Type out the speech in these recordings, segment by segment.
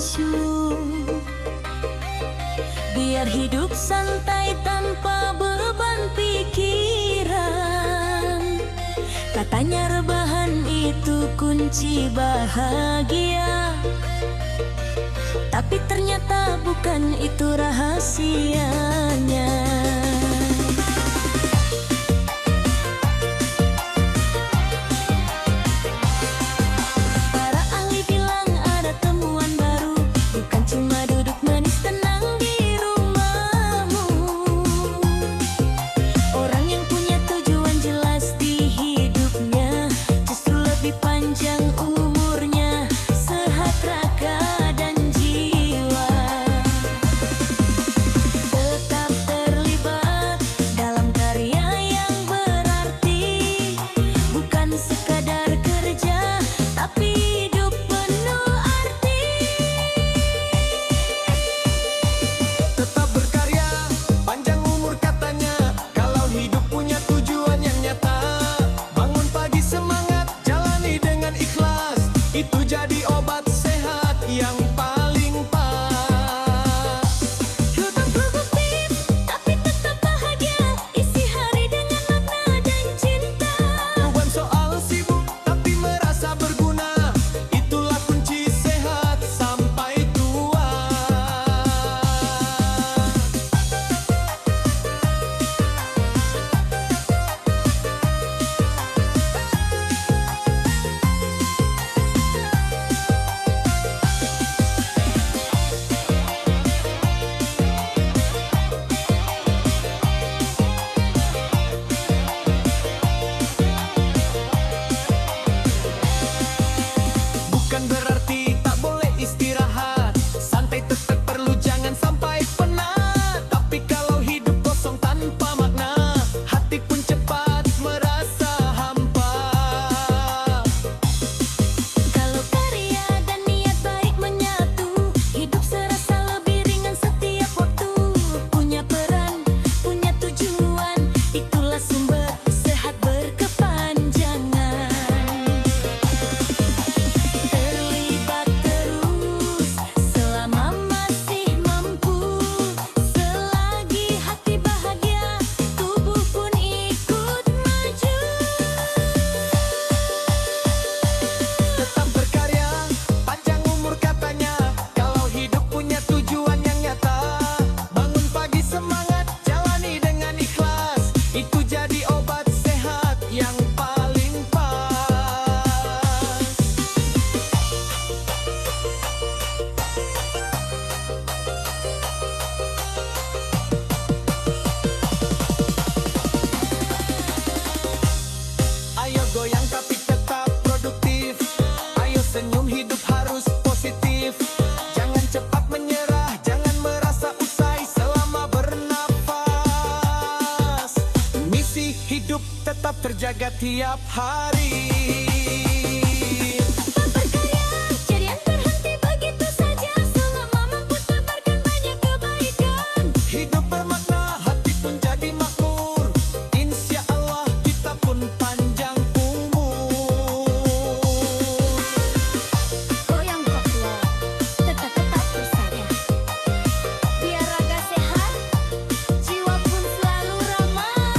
pensiun, biar hidup santai tanpa beban pikiran. Katanya rebahan itu kunci bahagia, tapi ternyata bukan itu rahasianya. Para ahli bilang ada temuan baru, bukan cuma duduk manis tenang di rumahmu. Orang yang punya tujuan jelas di hidupnya justru lebih panjang umurnya, sehat raga dan jiwa. Tetap terlibat dalam karya yang berarti, bukan sekadar kerja, tapi hidup penuh arti. Tetap berkarya, panjang umur katanya. Kalau hidup punya tujuan yang nyata, bangun pagi semangat, jalani dengan ikhlas. Itu jadi obat sehat yang paling pas. Hidup produktif, tapi tetap bahagia, isi hari dengan makna dan cinta. Bukan soal sibuk, tapi merasa berguna. Itulah kunci sehat sampai tua. Bukan berarti tak boleh istirahat, santai tetap perlu, jangan sampai penat. Tapi kalau hidup kosong tanpa makna, hati pun cepat merasa hampa. Kalau karya dan niat baik menyatu, hidup serasa lebih ringan setiap waktu. Punya peran, punya tujuan, itulah sumber sehat berkepanjangan. Terlibat terus selama masih mampu, selagi hati bahagia, tubuh pun ikut maju. Tetap berkarya, panjang umur katanya. Kalau hidup punya tujuan yang nyata, bangun pagi semangat, jalani dengan ikhlas. Itu jadi obat sehat yang paling pas. Ayo goyang tapi tetap produktif. Ayo senyum, hidup harus positif. Jangan cepat menyerah, jangan merasa usai selama bernafas. Misi hidup tetap terjaga tiap hari. Tak berkarya, jadian berhenti begitu saja, selama mampu tebarkan banyak kebaikan. Hidup bermakna, hati pun jadi makmur. Insya Allah kita pun panjang umur. Goyang Papua, tetap bersama. Biar raga sehat, jiwa pun selalu ramah.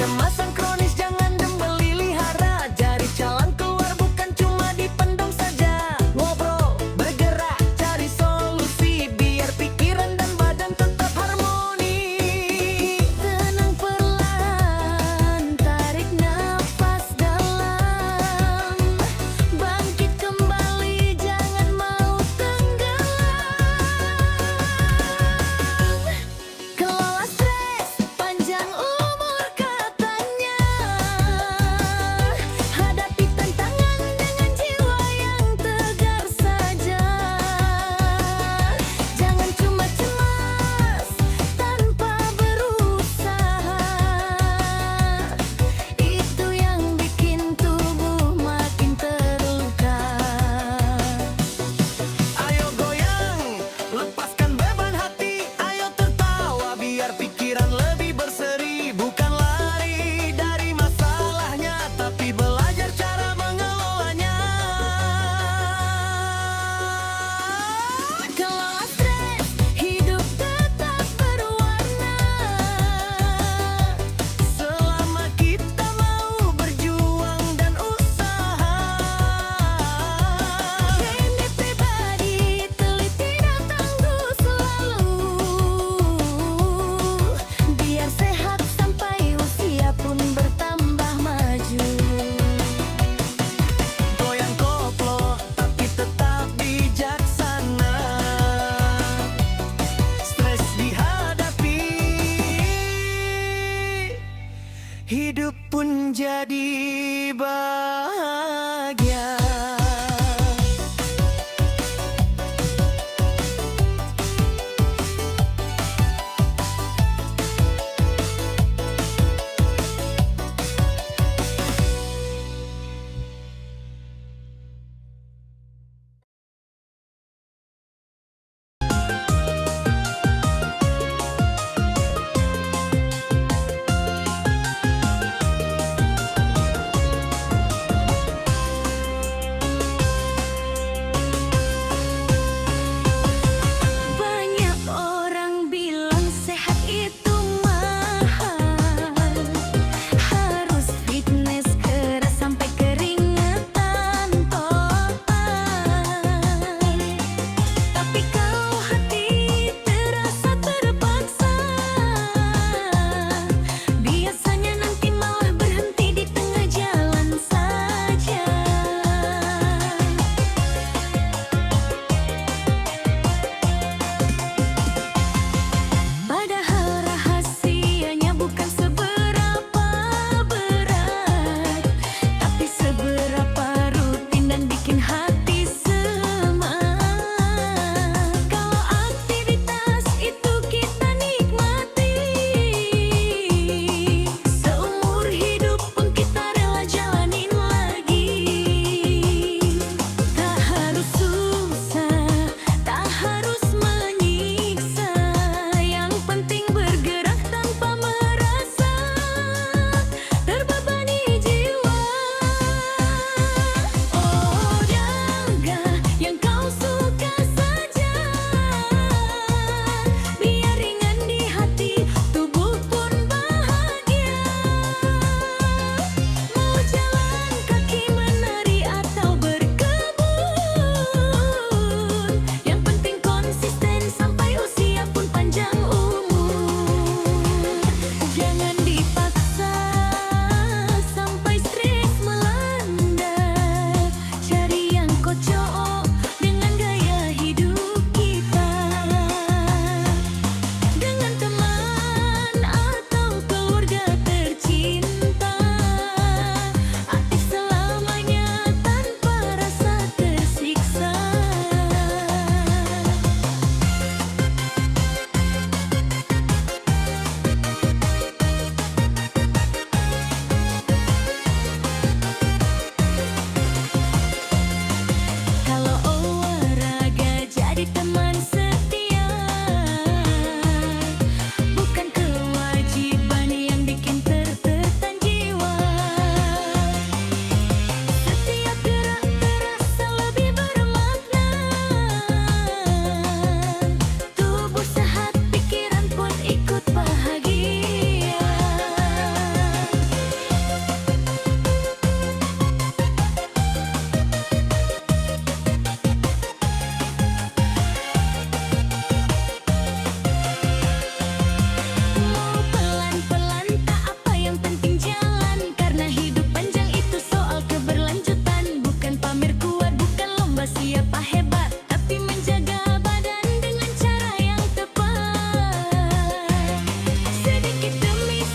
Kecemasan kronis jangan dipelihara. Cari jalan keluar bukan cuma dipendam saja. Ngobrol, bergerak, cari solusi biar pikiran dan badan tetap harmoni. Tenang perlahan, tarik nafas dalam. Bangkit kembali, jangan mau tenggelam. Kelola stres, panjang umur katanya. Hadapi tantangan dengan jiwa yang tegar saja. Jangan cuma cemas tanpa berusaha. Itu yang bikin tubuh makin terluka. Ayo goyang, lepaskan beban hati. Ayo tertawa biar pikiran lebih berseri. Bukan lari dari masalahnya, tapi belajar cara mengelolanya. Kelola stres, hidup tetap berwarna. Selama kita mau berjuang dan usaha. Brand pribadi, teliti dan tangguh selalu. Biar sehat sampai usia pun bertambah maju. Goyang koplo tapi tetap bijaksana. Stres dihadapi, hidup pun jadi bahagia.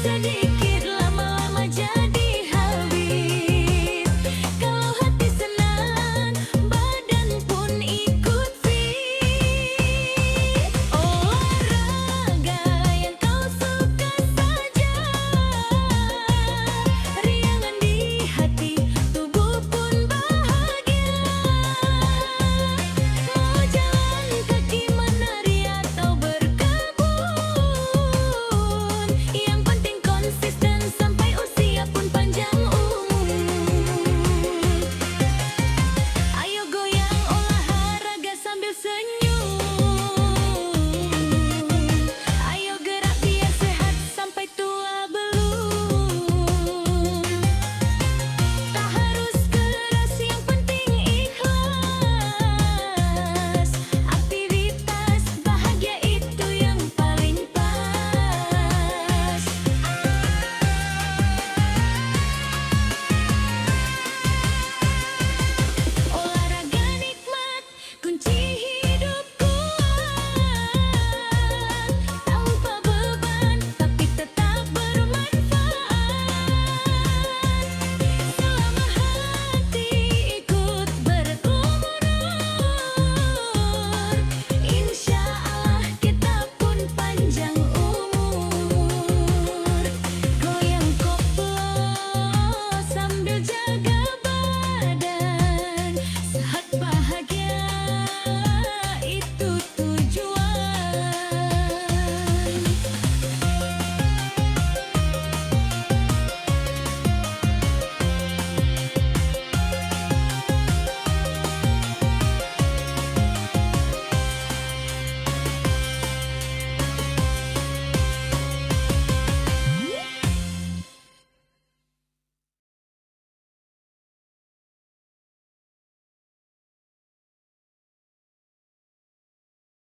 sedih